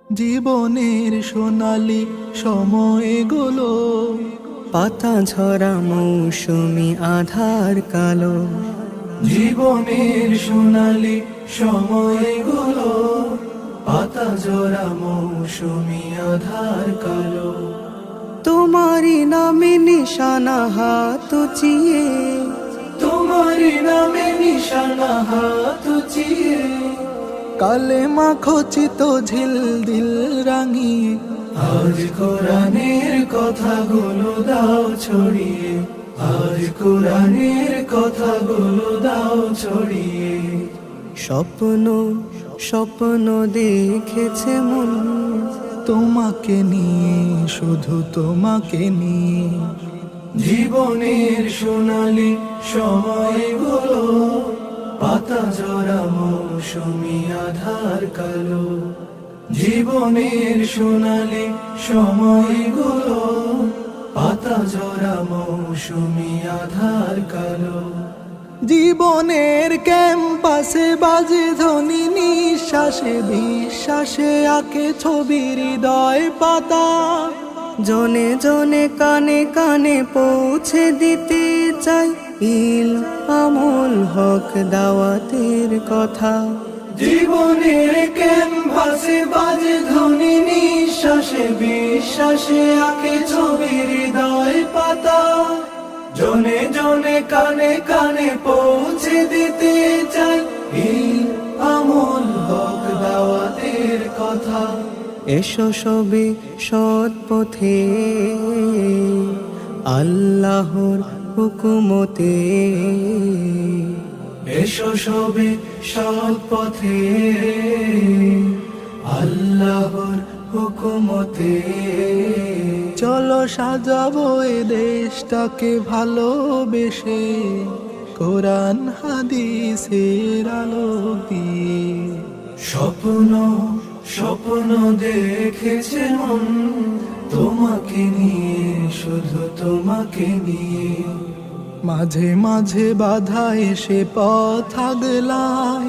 জীবনের সোনালি সময়গুলো, পাতা ঝরা মৌসুমি আধার কালো। জীবনের সোনালি সময়গুলো, পাতা জোড়া মৌসুমি আধার কালো। তোমারই নামে নিশানা হাত উঁচিয়ে, তোমারই নামে নিশানা হাত উঁচিয়ে, কালেমা খচিত ঝিল দিল রাঙিয়ে, আজ কোরআনের কথাগুলো দাও ছড়িয়ে, আজ কোরআনের কথাগুলো দাও ছড়িয়ে। স্বপ্ন স্বপ্ন দেখেছে মন, তোমাকে নিয়ে, শুধু তোমাকে নিয়ে। জীবনের সোনালি সময়গুলো, পাতা জোড়া মৌসুমি আধার কালো। জীবনের সোনালি সময়গুলো, পাতা জোড়া মৌসুমি আধার কালো। জীবনের ক্যাম্পাসে বাজে ধ্বনি নিঃশ্বাসে, বিশ্বাসে আঁকে ছবি হৃদয় পাতা। জনে জনে কানে কানে পৌঁছে দিতে চাই ইল আমল হক দাওয়াতের কথা। জীবনের ক্যাম্পাসে বাজে ধ্বনি নিঃশ্বাসে, বিশ্বাসে আঁকে ছবি হৃদয় পাতা। জনে জনে কানে কানে পৌঁছে দিতে চাই এই আমল হক দাওয়াতের কথা। এসো সবে সৎ পথে আল্লাহর হুকুমতে, এসো সবে সৎ পথে আল্লাহর হুকুমতে। চলো সাজাবো এ দেশটাকে ভালোবেসে, কোরআন হাদিসের আলো দিয়ে। স্বপ্ন স্বপ্ন দেখেছে মন, তোমাকে নিয়ে, শুধু তোমাকে নিয়ে। মাঝে মাঝে বাধা এসে পথ আগলায়,